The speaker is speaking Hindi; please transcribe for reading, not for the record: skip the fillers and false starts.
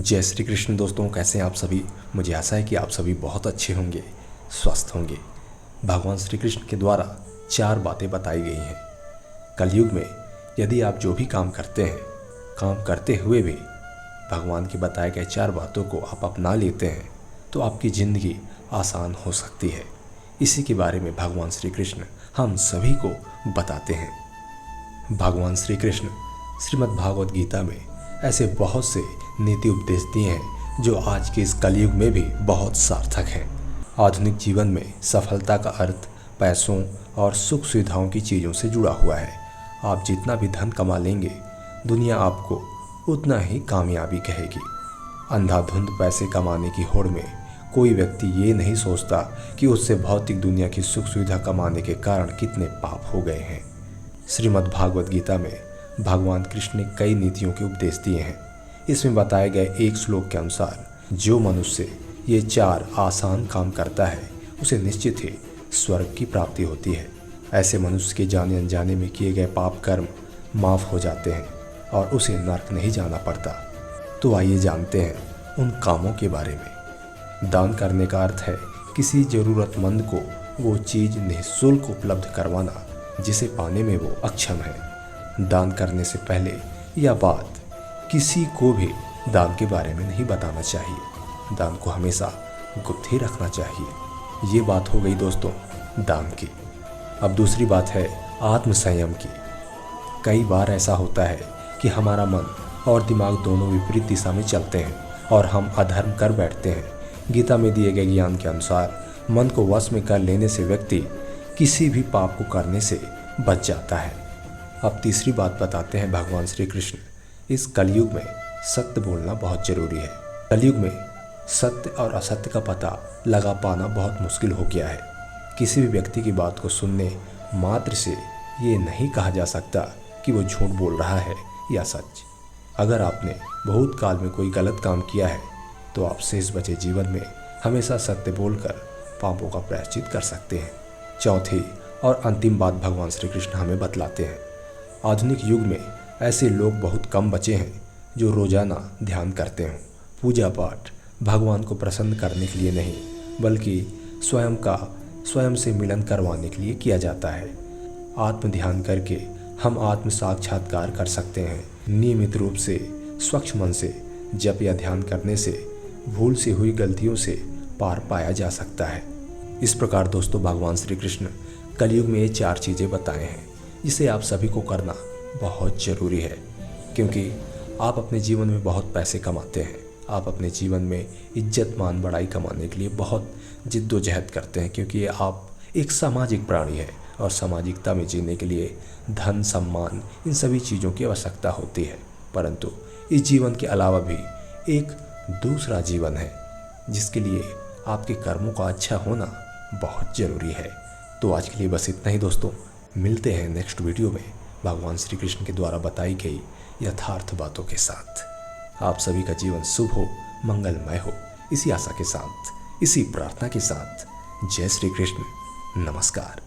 जय श्री कृष्ण दोस्तों, कैसे हैं आप सभी। मुझे आशा है कि आप सभी बहुत अच्छे होंगे, स्वस्थ होंगे। भगवान श्री कृष्ण के द्वारा 4 बातें बताई गई हैं। कलयुग में यदि आप जो भी काम करते हैं, काम करते हुए भी भगवान की बताए गए 4 बातों को आप अपना लेते हैं तो आपकी ज़िंदगी आसान हो सकती है। इसी के बारे में भगवान श्री कृष्ण हम सभी को बताते हैं। भगवान श्री कृष्ण श्रीमद् भागवत गीता में ऐसे बहुत से नीति उपदेश दिए हैं जो आज के इस कलयुग में भी बहुत सार्थक हैं। आधुनिक जीवन में सफलता का अर्थ पैसों और सुख सुविधाओं की चीज़ों से जुड़ा हुआ है। आप जितना भी धन कमा लेंगे, दुनिया आपको उतना ही कामयाबी कहेगी। अंधाधुंध पैसे कमाने की होड़ में कोई व्यक्ति ये नहीं सोचता कि उससे भौतिक दुनिया की सुख सुविधा कमाने के कारण कितने पाप हो गए हैं। श्रीमद् भागवत गीता में भगवान कृष्ण ने कई नीतियों के उपदेश दिए हैं। इसमें बताए गए एक श्लोक के अनुसार जो मनुष्य ये 4 आसान काम करता है उसे निश्चित ही स्वर्ग की प्राप्ति होती है। ऐसे मनुष्य के जाने अनजाने में किए गए पाप कर्म माफ़ हो जाते हैं और उसे नरक नहीं जाना पड़ता। तो आइए जानते हैं उन कामों के बारे में। दान करने का अर्थ है किसी ज़रूरतमंद को वो चीज़ निःशुल्क उपलब्ध करवाना जिसे पाने में वो अक्षम है। दान करने से पहले या बाद किसी को भी दान के बारे में नहीं बताना चाहिए। दान को हमेशा गुप्त ही रखना चाहिए। ये बात हो गई दोस्तों दान की। अब दूसरी बात है आत्मसंयम की। कई बार ऐसा होता है कि हमारा मन और दिमाग दोनों विपरीत दिशा में चलते हैं और हम अधर्म कर बैठते हैं। गीता में दिए गए ज्ञान के अनुसार मन को वश में कर लेने से व्यक्ति किसी भी पाप को करने से बच जाता है। अब तीसरी बात बताते हैं भगवान श्री कृष्ण। इस कलयुग में सत्य बोलना बहुत जरूरी है। कलयुग में सत्य और असत्य का पता लगा पाना बहुत मुश्किल हो गया है। किसी भी व्यक्ति की बात को सुनने मात्र से ये नहीं कहा जा सकता कि वो झूठ बोल रहा है या सच। अगर आपने भूतकाल में कोई गलत काम किया है तो आप शेष बचे जीवन में हमेशा सत्य बोलकर पापों का प्रायश्चित कर सकते हैं। चौथी और अंतिम बात भगवान श्री कृष्ण हमें बतलाते हैं। आधुनिक युग में ऐसे लोग बहुत कम बचे हैं जो रोजाना ध्यान करते हों। पूजा पाठ भगवान को प्रसन्न करने के लिए नहीं बल्कि स्वयं से मिलन करवाने के लिए किया जाता है। आत्म ध्यान करके हम आत्म साक्षात्कार कर सकते हैं। नियमित रूप से स्वच्छ मन से जप या ध्यान करने से भूल से हुई गलतियों से पार पाया जा सकता है। इस प्रकार दोस्तों भगवान श्री कृष्ण कलयुग में ये 4 चीज़ें बताए हैं जिसे आप सभी को करना बहुत ज़रूरी है। क्योंकि आप अपने जीवन में बहुत पैसे कमाते हैं, आप अपने जीवन में इज्जत मान बढ़ाई कमाने के लिए बहुत जिद्दोजहद करते हैं, क्योंकि आप एक सामाजिक प्राणी है और सामाजिकता में जीने के लिए धन सम्मान इन सभी चीज़ों की आवश्यकता होती है। परंतु इस जीवन के अलावा भी एक दूसरा जीवन है जिसके लिए आपके कर्मों का अच्छा होना बहुत ज़रूरी है। तो आज के लिए बस इतना ही दोस्तों। मिलते हैं नेक्स्ट वीडियो में भगवान श्री कृष्ण के द्वारा बताई गई यथार्थ बातों के साथ। आप सभी का जीवन शुभ हो, मंगलमय हो, इसी आशा के साथ, इसी प्रार्थना के साथ। जय श्री कृष्ण, नमस्कार।